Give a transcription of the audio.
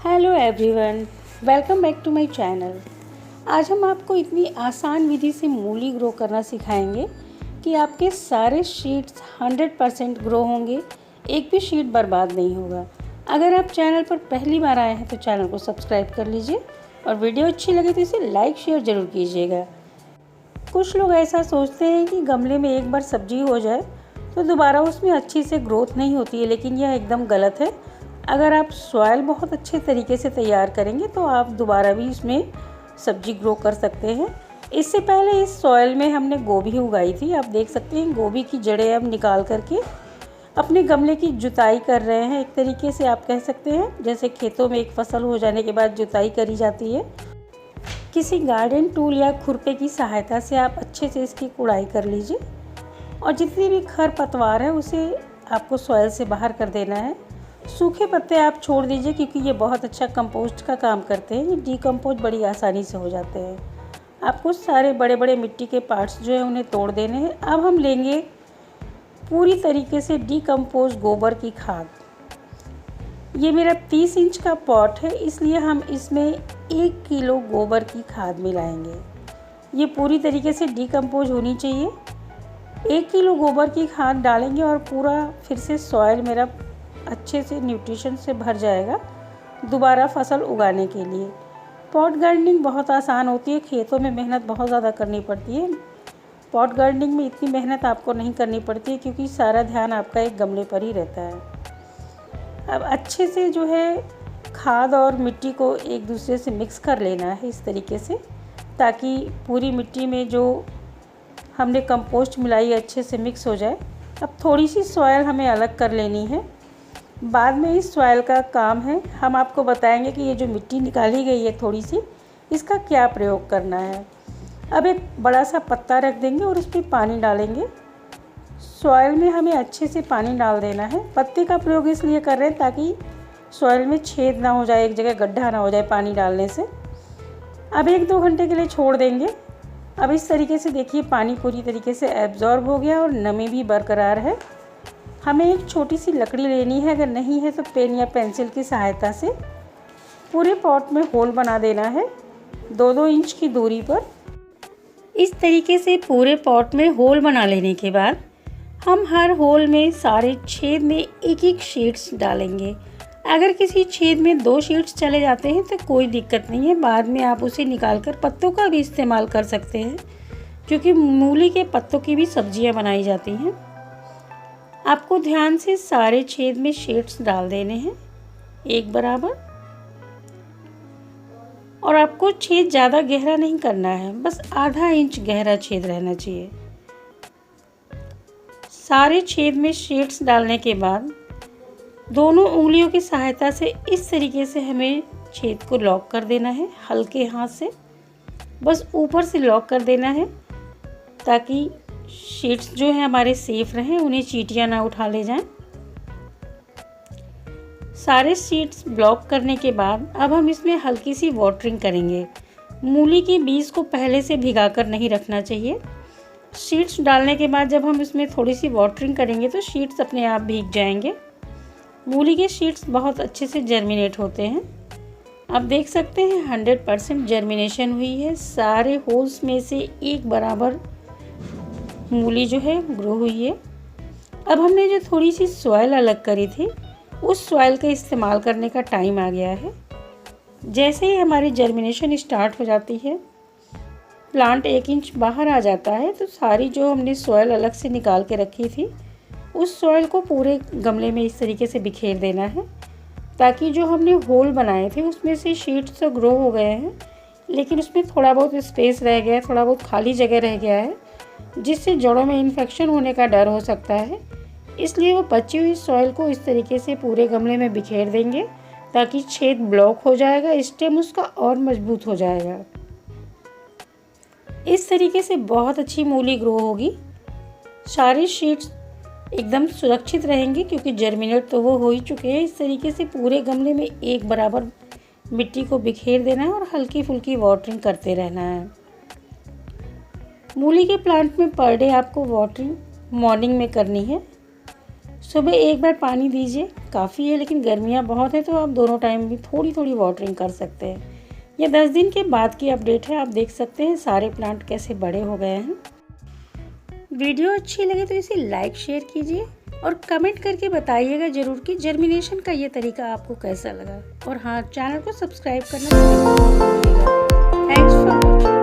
Hello everyone, welcome back to my channel. आज हम आपको इतनी आसान विधि से मूली ग्रो करना सिखाएंगे कि आपके सारे शीट्स 100% ग्रो होंगे, एक भी शीट बर्बाद नहीं होगा। अगर आप चैनल पर पहली बार आए हैं तो चैनल को सब्सक्राइब कर लीजिए और वीडियो अच्छी लगे तो इसे लाइक शेयर ज़रूर कीजिएगा। कुछ लोग ऐसा सोचते हैं कि गमले में एक बार सब्जी हो जाए तो दोबारा उसमें अच्छी से ग्रोथ नहीं होती है, लेकिन यह एकदम गलत है। अगर आप सॉइल बहुत अच्छे तरीके से तैयार करेंगे तो आप दोबारा भी इसमें सब्जी ग्रो कर सकते हैं। इससे पहले इस सॉइल में हमने गोभी उगाई थी। आप देख सकते हैं गोभी की जड़ें अब निकाल करके अपने गमले की जुताई कर रहे हैं। एक तरीके से आप कह सकते हैं जैसे खेतों में एक फसल हो जाने के बाद जुताई करी जाती है। किसी गार्डन टूल या खुरपे की सहायता से आप अच्छे से इसकी कुड़ाई कर लीजिए और जितनी भी खरपतवार है उसे आपको सॉइल से बाहर कर देना है। सूखे पत्ते आप छोड़ दीजिए क्योंकि ये बहुत अच्छा कंपोस्ट का काम करते हैं। ये डीकम्पोज बड़ी आसानी से हो जाते हैं। आपको सारे बड़े बड़े मिट्टी के पार्ट्स जो है उन्हें तोड़ देने हैं। अब हम लेंगे पूरी तरीके से डीकम्पोज गोबर की खाद। ये मेरा 30 इंच का पॉट है, इसलिए हम इसमें 1 किलो गोबर की खाद मिलाएंगे। ये पूरी तरीके से डीकम्पोज होनी चाहिए। 1 किलो गोबर की खाद डालेंगे और पूरा फिर से सॉइल मेरा अच्छे से न्यूट्रिशन से भर जाएगा दोबारा फसल उगाने के लिए। पॉट गार्डनिंग बहुत आसान होती है, खेतों में मेहनत बहुत ज़्यादा करनी पड़ती है। पॉट गार्डनिंग में इतनी मेहनत आपको नहीं करनी पड़ती है क्योंकि सारा ध्यान आपका एक गमले पर ही रहता है। अब अच्छे से जो है खाद और मिट्टी को एक दूसरे से मिक्स कर लेना है इस तरीके से, ताकि पूरी मिट्टी में जो हमने कंपोस्ट मिलाई अच्छे से मिक्स हो जाए। अब थोड़ी सी सॉइल हमें अलग कर लेनी है, बाद में इस सॉइल का काम है। हम आपको बताएंगे कि ये जो मिट्टी निकाली गई है थोड़ी सी, इसका क्या प्रयोग करना है। अब एक बड़ा सा पत्ता रख देंगे और उस पर पानी डालेंगे। सॉइल में हमें अच्छे से पानी डाल देना है। पत्ते का प्रयोग इसलिए कर रहे हैं ताकि सॉइल में छेद ना हो जाए, एक जगह गड्ढा ना हो जाए पानी डालने से। अब 1-2 घंटे के लिए छोड़ देंगे। अब इस तरीके से देखिए पानी पूरी तरीके से एब्जॉर्ब हो गया और नमी भी बरकरार है। हमें एक छोटी सी लकड़ी लेनी है, अगर नहीं है तो पेन या पेंसिल की सहायता से पूरे पॉट में होल बना देना है 2-2 इंच की दूरी पर। इस तरीके से पूरे पॉट में होल बना लेने के बाद हम हर होल में सारे छेद में एक शीट्स डालेंगे। अगर किसी छेद में 2 शीट्स चले जाते हैं तो कोई दिक्कत नहीं है, बाद में आप उसे निकालकर पत्तों का भी इस्तेमाल कर सकते हैं, क्योंकि मूली के पत्तों की भी सब्जियां बनाई जाती हैं। आपको ध्यान से सारे छेद में शीट्स डाल देने हैं एक बराबर, और आपको छेद ज़्यादा गहरा नहीं करना है, बस आधा इंच गहरा छेद रहना चाहिए। सारे छेद में शीट्स डालने के बाद दोनों उंगलियों की सहायता से इस तरीके से हमें छेद को लॉक कर देना है। हल्के हाथ से बस ऊपर से लॉक कर देना है ताकि शीट्स जो है हमारे सेफ रहें, उन्हें चींटियां ना उठा ले जाएं। सारे शीट्स ब्लॉक करने के बाद अब हम इसमें हल्की सी वाटरिंग करेंगे। मूली के बीज को पहले से भिगाकर नहीं रखना चाहिए। शीट्स डालने के बाद जब हम इसमें थोड़ी सी वाटरिंग करेंगे तो शीट्स अपने आप भीग जाएंगे। मूली के शीट्स बहुत अच्छे से जर्मिनेट होते हैं। आप देख सकते हैं 100% जर्मिनेशन हुई है। सारे होल्स में से एक बराबर मूली जो है ग्रो हुई है। अब हमने जो थोड़ी सी सॉइल अलग करी थी उस सॉइल का इस्तेमाल करने का टाइम आ गया है। जैसे ही हमारी जर्मिनेशन स्टार्ट हो जाती है, प्लांट 1 इंच बाहर आ जाता है, तो सारी जो हमने सॉइल अलग से निकाल के रखी थी उस सॉइल को पूरे गमले में इस तरीके से बिखेर देना है, ताकि जो हमने होल बनाए थे उसमें से शीट्स तो ग्रो हो गए हैं, लेकिन उसमें थोड़ा बहुत स्पेस रह गया है, थोड़ा बहुत खाली जगह रह गया है, जिससे जड़ों में इन्फेक्शन होने का डर हो सकता है। इसलिए वो बची हुई सॉइल को इस तरीके से पूरे गमले में बिखेर देंगे ताकि छेद ब्लॉक हो जाएगा, स्टेम उसका और मजबूत हो जाएगा। इस तरीके से बहुत अच्छी मूली ग्रो होगी। सारी शीट्स एकदम सुरक्षित रहेंगी क्योंकि जर्मिनेट तो वो हो ही चुके हैं। इस तरीके से पूरे गमले में एक बराबर मिट्टी को बिखेर देना है और हल्की फुल्की वाटरिंग करते रहना है। मूली के प्लांट में पर डे आपको वाटरिंग मॉर्निंग में करनी है। सुबह एक बार पानी दीजिए, काफ़ी है, लेकिन गर्मियाँ बहुत है तो आप दोनों टाइम भी थोड़ी थोड़ी वाटरिंग कर सकते हैं। ये 10 दिन के बाद की अपडेट है। आप देख सकते हैं सारे प्लांट कैसे बड़े हो गए हैं। वीडियो अच्छी लगे तो इसे लाइक शेयर कीजिए और कमेंट करके बताइएगा ज़रूर कि जर्मिनेशन का ये तरीका आपको कैसा लगा। और हाँ, चैनल को सब्सक्राइब करना मत भूलिएगा। Thanks for watching.